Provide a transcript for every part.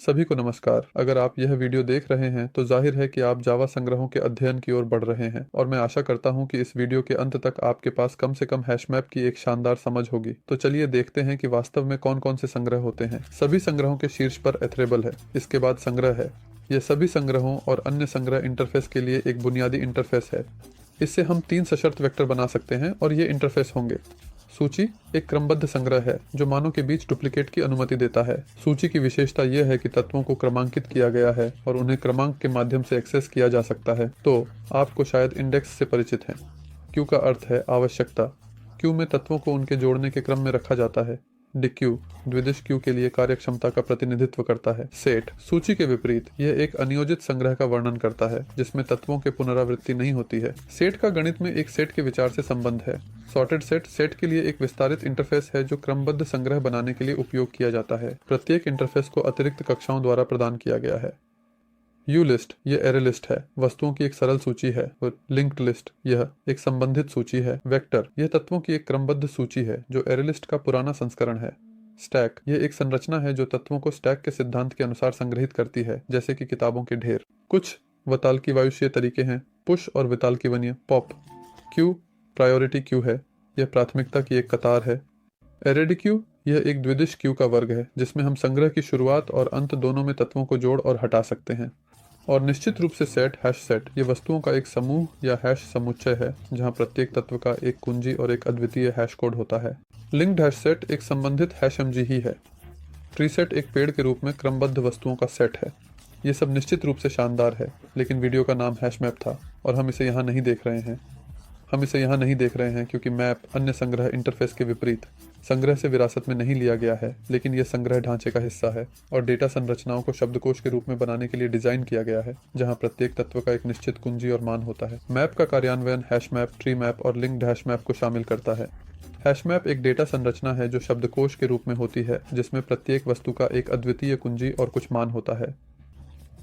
सभी को नमस्कार। अगर आप यह वीडियो देख रहे हैं तो जाहिर है कि आप जावा संग्रहों के अध्ययन की ओर बढ़ रहे हैं और मैं आशा करता हूं कि इस वीडियो के अंत तक आपके पास कम से कम हैशमैप की एक शानदार समझ होगी। तो चलिए देखते हैं कि वास्तव में कौन कौन से संग्रह होते हैं। सभी संग्रहों के शीर्ष पर एथरेबल है, इसके बाद संग्रह है। यह सभी संग्रहों और अन्य संग्रह इंटरफेस के लिए एक बुनियादी इंटरफेस है। इससे हम 3 सशर्त वेक्टर बना सकते हैं और ये इंटरफेस होंगे। सूची एक क्रमबद्ध संग्रह है जो मानों के बीच डुप्लीकेट की अनुमति देता है। सूची की विशेषता यह है कि तत्वों को क्रमांकित किया गया है और उन्हें क्रमांक के माध्यम से एक्सेस किया जा सकता है। तो आपको शायद इंडेक्स से परिचित हैं। क्यू का अर्थ है आवश्यकता। क्यू में तत्वों को उनके जोड़ने के क्रम में रखा जाता है। डिक्यू द्विदिश क्यू के लिए कार्यक्षमता का प्रतिनिधित्व करता है। सेट सूची के विपरीत यह एक अनियोजित संग्रह का वर्णन करता है जिसमें तत्वों के पुनरावृत्ति नहीं होती है। सेट का गणित में एक सेट के विचार से संबंध है। सॉर्टेड सेट सेट के लिए एक विस्तारित इंटरफेस है जो क्रमबद्ध संग्रह बनाने के लिए उपयोग किया जाता है। प्रत्येक इंटरफेस को अतिरिक्त कक्षाओं द्वारा प्रदान किया गया है। यू लिस्ट यह एरे लिस्ट है, वस्तुओं की एक सरल सूची है। और लिंक्ड लिस्ट यह एक संबंधित सूची है। वेक्टर यह तत्वों की एक क्रमबद्ध सूची है जो एरे लिस्ट का पुराना संस्करण है। स्टैक यह एक संरचना है जो तत्वों को स्टैक के सिद्धांत के अनुसार संग्रहित करती है, जैसे कि किताबों के ढेर। कुछ वतालकी वायुशीय तरीके हैं। पुश और वितालकी वनीय पॉप। क्यू प्रायोरिटी क्यू है, यह प्राथमिकता की एक कतार है। एरेडिक्यू यह एक द्विदिश क्यू का वर्ग है जिसमें हम संग्रह की शुरुआत और अंत दोनों में तत्वों को जोड़ और हटा सकते हैं। और निश्चित रूप से सेट हैश सेट ये वस्तुओं का एक समूह या हैश समुच्चय है जहां प्रत्येक तत्व का एक कुंजी और एक अद्वितीय हैश कोड होता है। लिंक्ड हैश सेट एक संबंधित हैश एमजी ही है। ट्री सेट एक पेड़ के रूप में क्रमबद्ध वस्तुओं का सेट है। ये सब निश्चित रूप से शानदार है, लेकिन वीडियो का नाम हैशमैप था और हम इसे यहाँ नहीं देख रहे हैं। हम इसे यहाँ नहीं देख रहे हैं क्योंकि मैप अन्य संग्रह इंटरफेस के विपरीत संग्रह से विरासत में नहीं लिया गया है, लेकिन यह संग्रह ढांचे का हिस्सा है और डेटा संरचनाओं को शब्दकोश के रूप में बनाने के लिए डिजाइन किया गया है, जहां प्रत्येक तत्व का एक निश्चित कुंजी और मान होता है। मैप का कार्यान्वयन हैशमैप, ट्री मैप और लिंक्ड हैशमैप को शामिल करता है। हैशमैप एक डेटा संरचना है जो शब्दकोश के रूप में होती है, जिसमें प्रत्येक वस्तु का एक अद्वितीय कुंजी और कुछ मान होता है।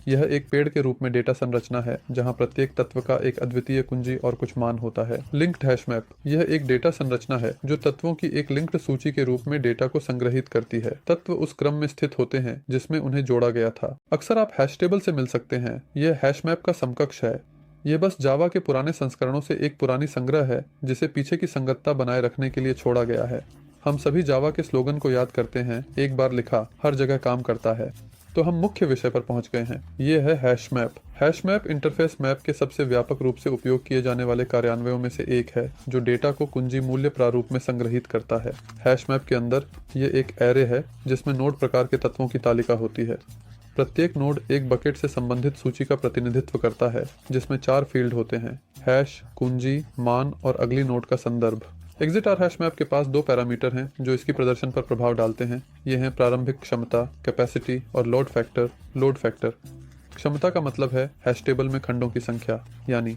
यह एक पेड़ के रूप में डेटा संरचना है जहां प्रत्येक तत्व का एक अद्वितीय कुंजी और कुछ मान होता है। लिंक्ड हैशमैप यह एक डेटा संरचना है जो तत्वों की एक लिंक्ड सूची के रूप में डेटा को संग्रहित करती है। तत्व उस क्रम में स्थित होते हैं जिसमें उन्हें जोड़ा गया था। अक्सर आप हैश टेबल से मिल सकते हैं। यह हैशमैप का समकक्ष है। यह बस जावा के पुराने संस्करणों से एक पुरानी संग्रह है जिसे पीछे की संगतता बनाए रखने के लिए छोड़ा गया है। हम सभी जावा के स्लोगन को याद करते हैं, एक बार लिखा हर जगह काम करता है। तो हम मुख्य विषय पर पहुंच गए हैं। ये है हैशमैप। हैशमैप इंटरफेस मैप के सबसे व्यापक रूप से उपयोग किए जाने वाले कार्यान्वयों में से एक है जो डेटा को कुंजी मूल्य प्रारूप में संग्रहित करता है। हैशमैप के अंदर ये एक एरे है जिसमें नोड प्रकार के तत्वों की तालिका होती है। प्रत्येक नोड एक बकेट से संबंधित सूची का प्रतिनिधित्व करता है जिसमें 4 फील्ड होते हैं, हैश, कुंजी, मान और अगली नोड का संदर्भ। एग्जिट आर हैश मैप के पास 2 पैरामीटर हैं जो इसकी प्रदर्शन पर प्रभाव डालते हैं। ये हैं प्रारंभिक क्षमता कैपेसिटी और लोड फैक्टर। लोड फैक्टर क्षमता का मतलब है हैश टेबल में खंडों की संख्या, यानी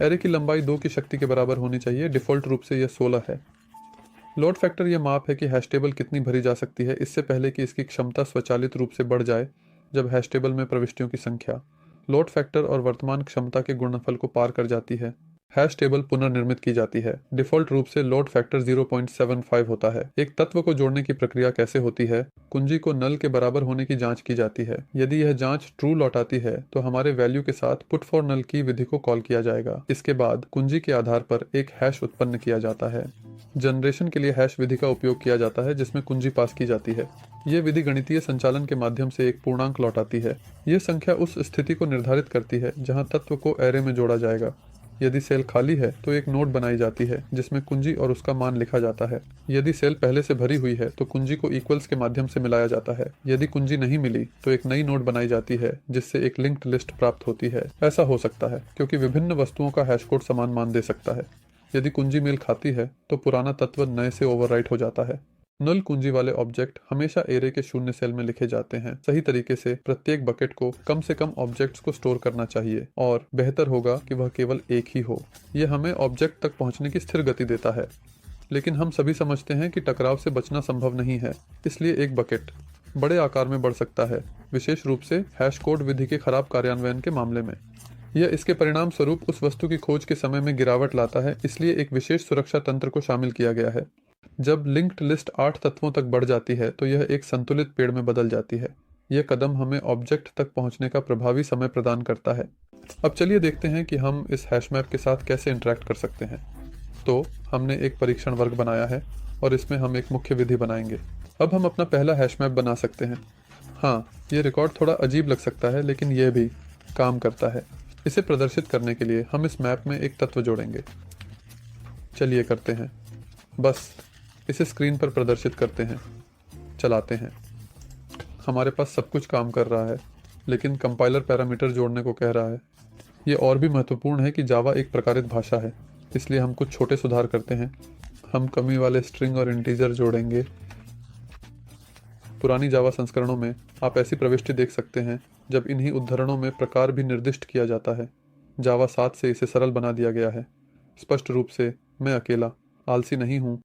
एरे की लंबाई 2 की शक्ति के बराबर होनी चाहिए। डिफ़ॉल्ट रूप से यह 16 है। लोड फैक्टर यह माप है कि हैश टेबल कितनी भरी जा सकती है इससे पहले कि इसकी क्षमता स्वचालित रूप से बढ़ जाए जब हैश टेबल में प्रविष्टियों की संख्या लोड फैक्टर और वर्तमान क्षमता के गुणनफल को पार कर जाती है। हैश टेबल पुनर्निर्मित की जाती है। डिफ़ॉल्ट रूप से लोड फैक्टर 0.75 होता है। एक तत्व को जोड़ने की प्रक्रिया कैसे होती है? कुंजी को नल के बराबर होने की जांच की जाती है। यदि यह जांच ट्रू लौटाती है तो हमारे वैल्यू के साथ पुट फॉर नल की विधि को कॉल किया जाएगा। इसके बाद कुंजी के आधार पर एक हैश उत्पन्न किया जाता है। जनरेशन के लिए हैश विधि का उपयोग किया जाता है जिसमें कुंजी पास की जाती है। यह विधि गणितीय संचालन के माध्यम से एक पूर्णांक लौटाती है। यह संख्या उस स्थिति को निर्धारित करती है जहां तत्व को एरे में जोड़ा जाएगा। यदि सेल खाली है तो एक नोड बनाई जाती है जिसमें कुंजी और उसका मान लिखा जाता है। यदि सेल पहले से भरी हुई है तो कुंजी को इक्वल्स के माध्यम से मिलाया जाता है। यदि कुंजी नहीं मिली तो एक नई नोड बनाई जाती है जिससे एक लिंक्ड लिस्ट प्राप्त होती है। ऐसा हो सकता है क्योंकि विभिन्न वस्तुओं का हैश कोड समान मान दे सकता है। यदि कुंजी मेल खाती है तो पुराना तत्व नए से ओवरराइट हो जाता है। नल कुंजी वाले ऑब्जेक्ट हमेशा एरे के शून्य सेल में लिखे जाते हैं। सही तरीके से प्रत्येक बकेट को कम से कम ऑब्जेक्ट्स को स्टोर करना चाहिए और बेहतर होगा कि वह केवल एक ही हो। यह हमें ऑब्जेक्ट तक पहुंचने की स्थिर गति देता है, लेकिन हम सभी समझते हैं कि टकराव से बचना संभव नहीं है। इसलिए एक बकेट बड़े आकार में बढ़ सकता है, विशेष रूप से हैश कोड विधि के खराब कार्यान्वयन के मामले में। यह इसके परिणाम स्वरूप उस वस्तु की खोज के समय में गिरावट लाता है, इसलिए एक विशेष सुरक्षा तंत्र को शामिल किया गया है। जब लिंक्ड लिस्ट 8 तत्वों तक बढ़ जाती है तो यह एक संतुलित पेड़ में बदल जाती है। यह कदम हमें ऑब्जेक्ट तक पहुंचने का प्रभावी समय प्रदान करता है। अब चलिए देखते हैं कि हम इस हैश मैप के साथ कैसे इंटरेक्ट कर सकते हैं। तो हमने एक परीक्षण वर्ग बनाया है और इसमें हम एक मुख्य विधि बनाएंगे। अब हम अपना पहला हैश मैप बना सकते हैं। हाँ, ये रिकॉर्ड थोड़ा अजीब लग सकता है, लेकिन यह भी काम करता है। इसे प्रदर्शित करने के लिए हम इस मैप में एक तत्व जोड़ेंगे। चलिए करते हैं। बस इसे स्क्रीन पर प्रदर्शित करते हैं, चलाते हैं। हमारे पास सब कुछ काम कर रहा है, लेकिन कंपाइलर पैरामीटर जोड़ने को कह रहा है। ये और भी महत्वपूर्ण है कि जावा एक प्रकारित भाषा है, इसलिए हम कुछ छोटे सुधार करते हैं। हम कमी वाले स्ट्रिंग और इंटीजर जोड़ेंगे। पुरानी जावा संस्करणों में आप ऐसी प्रविष्टि देख सकते हैं जब इन्हीं उद्धरणों में प्रकार भी निर्दिष्ट किया जाता है। जावा 7 से इसे सरल बना दिया गया है। स्पष्ट रूप से मैं अकेला आलसी नहीं हूँ,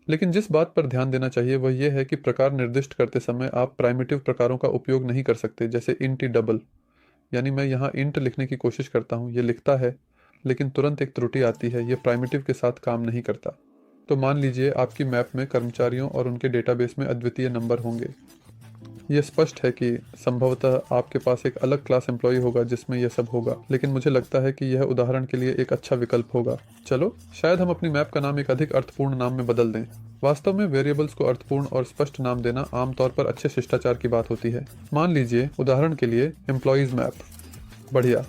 लेकिन जिस बात पर ध्यान देना चाहिए वह यह है कि प्रकार निर्दिष्ट करते समय आप प्राइमिटिव प्रकारों का उपयोग नहीं कर सकते, जैसे इंट डबल। यानी मैं यहाँ इंट लिखने की कोशिश करता हूँ, ये लिखता है, लेकिन तुरंत एक त्रुटि आती है, ये प्राइमिटिव के साथ काम नहीं करता। तो मान लीजिए आपकी मैप में कर्मचारियों और उनके डेटाबेस में अद्वितीय नंबर होंगे। यह स्पष्ट है कि संभवतः आपके पास एक अलग क्लास एम्प्लॉय होगा जिसमें यह सब होगा, लेकिन मुझे लगता है कि यह उदाहरण के लिए एक अच्छा विकल्प होगा। चलो, शायद हम अपनी मैप का नाम एक अधिक अर्थपूर्ण नाम में बदल दें। वास्तव में वेरिएबल्स को अर्थपूर्ण और स्पष्ट नाम देना आमतौर पर अच्छे शिष्टाचार की बात होती है। मान लीजिए उदाहरण के लिए एम्प्लॉयज़ मैप। बढ़िया।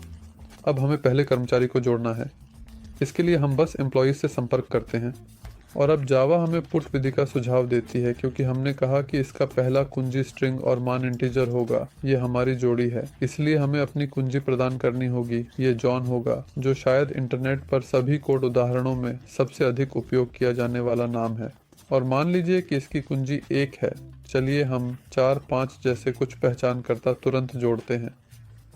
अब हमें पहले कर्मचारी को जोड़ना है। इसके लिए हम बस एम्प्लॉयज़ से संपर्क करते हैं। और अब जावा हमें पुट विधि का सुझाव देती है, क्योंकि हमने कहा कि इसका पहला कुंजी स्ट्रिंग और मान इंटीजर होगा। ये हमारी जोड़ी है, इसलिए हमें अपनी कुंजी प्रदान करनी होगी। ये जॉन होगा, जो शायद इंटरनेट पर सभी कोड उदाहरणों में सबसे अधिक उपयोग किया जाने वाला नाम है। और मान लीजिए कि इसकी कुंजी 1 है। चलिए हम 4, 5 जैसे कुछ पहचानकर्ता तुरंत जोड़ते हैं।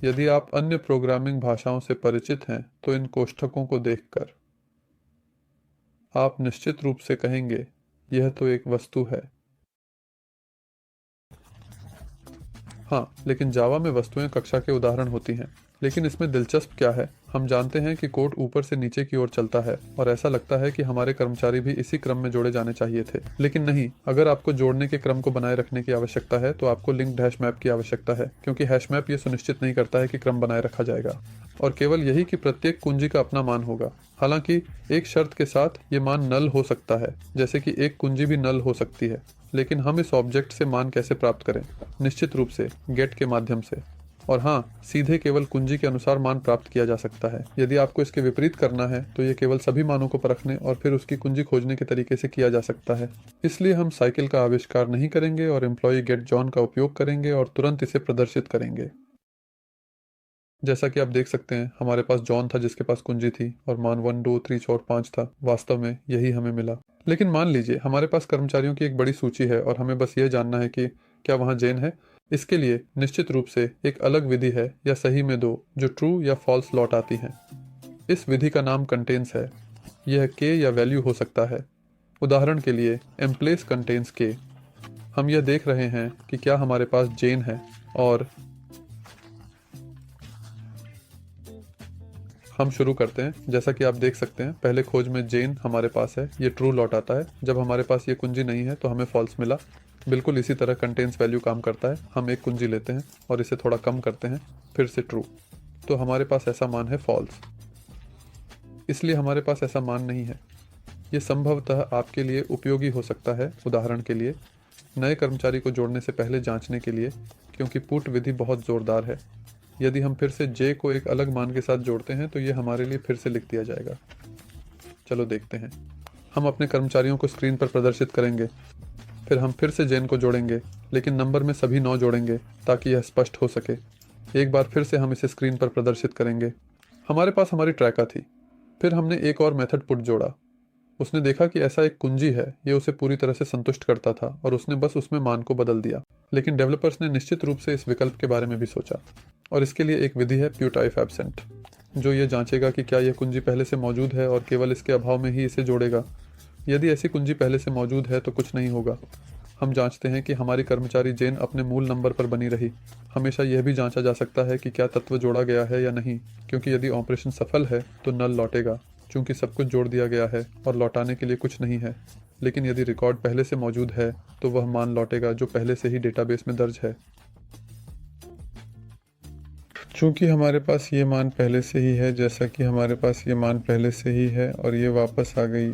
यदि आप अन्य प्रोग्रामिंग भाषाओं से परिचित हैं तो इन कोष्ठकों को देखकर आप निश्चित रूप से कहेंगे, यह तो एक वस्तु है। हाँ, लेकिन जावा में वस्तुएं कक्षा के उदाहरण होती हैं। लेकिन इसमें दिलचस्प क्या है, हम जानते हैं कि कोड ऊपर से नीचे की ओर चलता है और ऐसा लगता है कि हमारे कर्मचारी भी इसी क्रम में जोड़े जाने चाहिए थे। लेकिन नहीं, अगर आपको जोड़ने के क्रम को बनाए रखने की आवश्यकता है तो आपको लिंक्ड हैश मैप की आवश्यकता है, क्योंकि हैश मैप ये सुनिश्चित नहीं करता है कि क्रम बनाए रखा जाएगा, और केवल यही कि प्रत्येक कुंजी का अपना मान होगा। हालांकि एक शर्त के साथ ये मान नल हो सकता है, जैसे कि एक कुंजी भी नल हो सकती है। लेकिन हम इस ऑब्जेक्ट से मान कैसे प्राप्त करें? निश्चित रूप से गेट के माध्यम से। और हाँ, सीधे केवल कुंजी के अनुसार मान प्राप्त किया जा सकता है। यदि आपको इसके विपरीत करना है तो ये केवल सभी मानों को परखने और फिर उसकी कुंजी खोजने के तरीके से किया जा सकता है। इसलिए हम साइकिल का आविष्कार नहीं करेंगे और एम्प्लॉय गेट जॉन का उपयोग करेंगे और तुरंत इसे प्रदर्शित करेंगे। जैसा कि आप देख सकते हैं, हमारे पास जॉन था जिसके पास कुंजी थी और मान 1, 2, 3, 4, 5 था। वास्तव में यही हमें मिला। लेकिन मान लीजिए हमारे पास कर्मचारियों की एक बड़ी सूची है और हमें बस यह जानना है कि क्या वहाँ जेन है। इसके लिए निश्चित रूप से एक अलग विधि है, या सही में 2, जो ट्रू या फॉल्स लौट आती हैं। इस विधि का नाम कंटेन्स है। यह के या वैल्यू हो सकता है। उदाहरण के लिए एम्प्लेस कंटेन्स के। हम यह देख रहे हैं कि क्या हमारे पास जेन है, और हम शुरू करते हैं। जैसा कि आप देख सकते हैं, पहले खोज में जेन हमारे पास है, ये ट्रू लौट आता है। जब हमारे पास ये कुंजी नहीं है तो हमें फॉल्स मिला। बिल्कुल इसी तरह कंटेन्स वैल्यू काम करता है। हम एक कुंजी लेते हैं और इसे थोड़ा कम करते हैं, फिर से ट्रू, तो हमारे पास ऐसा मान है फॉल्स। इसलिए हमारे पास ऐसा मान नहीं है। ये संभवतः आपके लिए उपयोगी हो सकता है, उदाहरण के लिए नए कर्मचारी को जोड़ने से पहले जांचने के लिए, क्योंकि पुट विधि बहुत ज़ोरदार है। यदि हम फिर से जे को एक अलग मान के साथ जोड़ते हैं तो ये हमारे लिए फिर से लिख दिया जाएगा। चलो देखते हैं। हम अपने कर्मचारियों को स्क्रीन पर प्रदर्शित करेंगे, फिर हम फिर से जेन को जोड़ेंगे, लेकिन नंबर में सभी 9 जोड़ेंगे ताकि यह स्पष्ट हो सके। एक बार फिर से हम इसे स्क्रीन पर प्रदर्शित करेंगे। हमारे पास हमारी ट्रैका थी। फिर हमने एक और मेथड पुट जोड़ा। उसने देखा कि ऐसा एक कुंजी है, ये उसे पूरी तरह से संतुष्ट करता था और उसने बस उसमें मान को बदल दिया। लेकिन डेवलपर्स ने निश्चित रूप से इस विकल्प के बारे में भी सोचा, और इसके लिए एक विधि है पुट इफ एब्सेंट, जो ये जांचेगा कि क्या यह कुंजी पहले से मौजूद है और केवल इसके अभाव में ही इसे जोड़ेगा। यदि ऐसी कुंजी पहले से मौजूद है तो कुछ नहीं होगा। हम जांचते हैं कि हमारी कर्मचारी जेन अपने मूल नंबर पर बनी रही। हमेशा यह भी जांचा जा सकता है कि क्या तत्व जोड़ा गया है या नहीं, क्योंकि यदि ऑपरेशन सफल है तो नल लौटेगा, चूंकि सब कुछ जोड़ दिया गया है और लौटाने के लिए कुछ नहीं है। लेकिन यदि रिकॉर्ड पहले से मौजूद है तो वह मान लौटेगा जो पहले से ही डेटाबेस में दर्ज है। चूंकि हमारे पास ये मान पहले से ही है, जैसा कि हमारे पास ये मान पहले से ही है और ये वापस आ गई,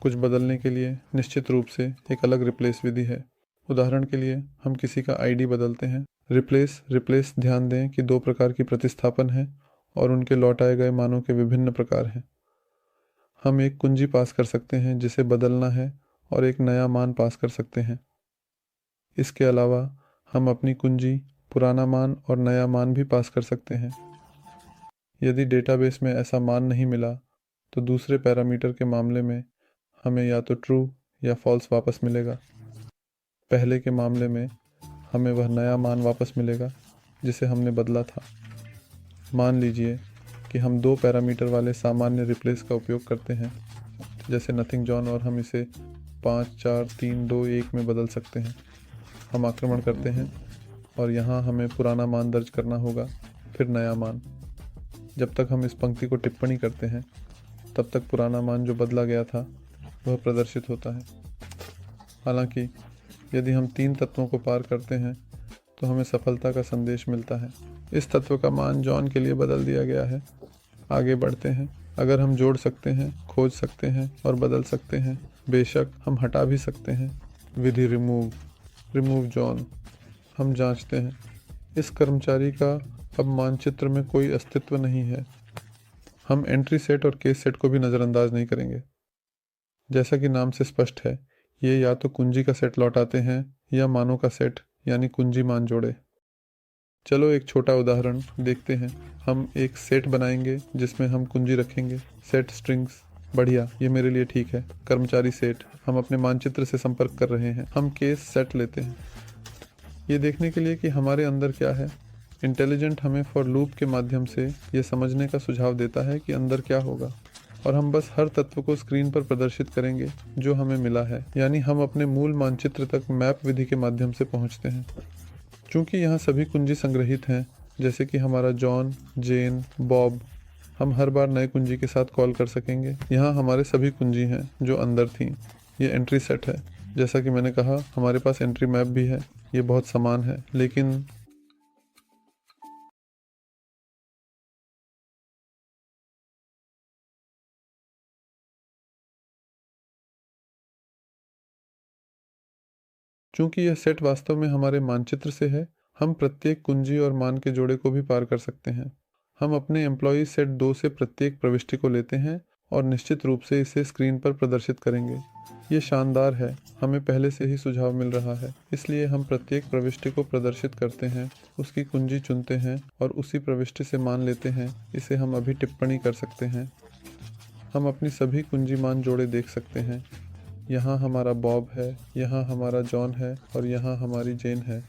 कुछ बदलने के लिए निश्चित रूप से एक अलग रिप्लेस विधि है। उदाहरण के लिए हम किसी का आईडी बदलते हैं। रिप्लेस ध्यान दें कि 2 प्रकार की प्रतिस्थापन है और उनके लौटाए गए मानों के विभिन्न प्रकार हैं। हम एक कुंजी पास कर सकते हैं जिसे बदलना है और एक नया मान पास कर सकते हैं। इसके अलावा हम अपनी कुंजी, पुराना मान और नया मान भी पास कर सकते हैं। यदि डेटाबेस में ऐसा मान नहीं मिला तो दूसरे पैरामीटर के मामले में हमें या तो ट्रू या फॉल्स वापस मिलेगा। पहले के मामले में हमें वह नया मान वापस मिलेगा जिसे हमने बदला था। मान लीजिए कि हम 2 पैरामीटर वाले सामान्य रिप्लेस का उपयोग करते हैं, जैसे नथिंग जॉन, और हम इसे 5 4 3 2 1 में बदल सकते हैं। हम आक्रमण करते हैं और यहाँ हमें पुराना मान दर्ज करना होगा, फिर नया मान। जब तक हम इस पंक्ति को टिप्पणी करते हैं तब तक पुराना मान जो बदला गया था वह प्रदर्शित होता है। हालांकि यदि हम 3 तत्वों को पार करते हैं तो हमें सफलता का संदेश मिलता है। इस तत्व का मान जॉन के लिए बदल दिया गया है। आगे बढ़ते हैं। अगर हम जोड़ सकते हैं, खोज सकते हैं और बदल सकते हैं, बेशक हम हटा भी सकते हैं। विधि रिमूव जॉन। हम जांचते हैं, इस कर्मचारी का अब मानचित्र में कोई अस्तित्व नहीं है। हम एंट्री सेट और केस सेट को भी नज़रअंदाज नहीं करेंगे। जैसा कि नाम से स्पष्ट है, ये या तो कुंजी का सेट लौटाते हैं या मानों का सेट, यानी कुंजी मान जोड़े। चलो एक छोटा उदाहरण देखते हैं। हम एक सेट बनाएंगे जिसमें हम कुंजी रखेंगे। Set strings. बढ़िया, ये मेरे लिए ठीक है। कर्मचारी सेट। हम अपने मानचित्र से संपर्क कर रहे हैं। हम केस सेट लेते हैं ये देखने के लिए कि हमारे अंदर क्या है। इंटेलिजेंट हमें फॉर लूप के माध्यम से ये समझने का सुझाव देता है कि अंदर क्या होगा, और हम बस हर तत्व को स्क्रीन पर प्रदर्शित करेंगे जो हमें मिला है, यानी हम अपने मूल मानचित्र तक मैप विधि के माध्यम से पहुंचते हैं। चूंकि यहाँ सभी कुंजी संग्रहित हैं, जैसे कि हमारा जॉन, जेन, बॉब, हम हर बार नए कुंजी के साथ कॉल कर सकेंगे। यहाँ हमारे सभी कुंजी हैं जो अंदर थीं। ये एंट्री सेट है। जैसा कि मैंने कहा, हमारे पास एंट्री मैप भी है। ये बहुत समान है, लेकिन चूंकि यह सेट वास्तव में हमारे मानचित्र से है, हम प्रत्येक कुंजी और मान के जोड़े को भी पार कर सकते हैं। हम अपने एम्प्लॉय सेट 2 से प्रत्येक प्रविष्टि को लेते हैं और निश्चित रूप से इसे स्क्रीन पर प्रदर्शित करेंगे। ये शानदार है। हमें पहले से ही सुझाव मिल रहा है, इसलिए हम प्रत्येक प्रविष्टि को प्रदर्शित करते हैं, उसकी कुंजी चुनते हैं और उसी प्रविष्टि से मान लेते हैं। इसे हम अभी टिप्पणी कर सकते हैं। हम अपनी सभी कुंजी मान जोड़े देख सकते हैं। यहाँ हमारा बॉब है, यहाँ हमारा जॉन है और यहाँ हमारी जेन है।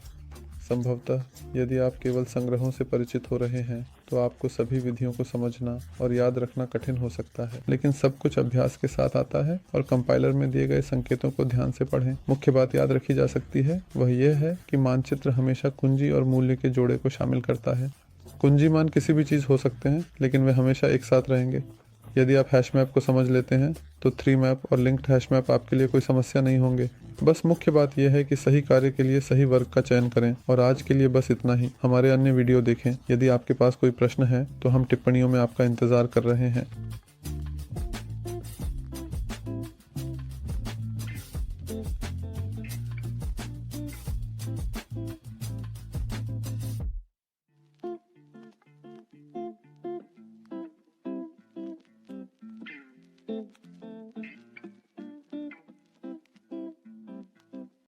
संभवतः यदि आप केवल संग्रहों से परिचित हो रहे हैं तो आपको सभी विधियों को समझना और याद रखना कठिन हो सकता है, लेकिन सब कुछ अभ्यास के साथ आता है। और कंपाइलर में दिए गए संकेतों को ध्यान से पढ़ें। मुख्य बात याद रखी जा सकती है, वह यह है कि मानचित्र हमेशा कुंजी और मूल्य के जोड़े को शामिल करता है। कुंजी मान किसी भी चीज़ हो सकते हैं, लेकिन वे हमेशा एक साथ रहेंगे। यदि आप हैश मैप को समझ लेते हैं तो 3 मैप और लिंक्ड हैश मैप आपके लिए कोई समस्या नहीं होंगे। बस मुख्य बात यह है कि सही कार्य के लिए सही वर्ग का चयन करें। और आज के लिए बस इतना ही। हमारे अन्य वीडियो देखें। यदि आपके पास कोई प्रश्न है तो हम टिप्पणियों में आपका इंतज़ार कर रहे हैं।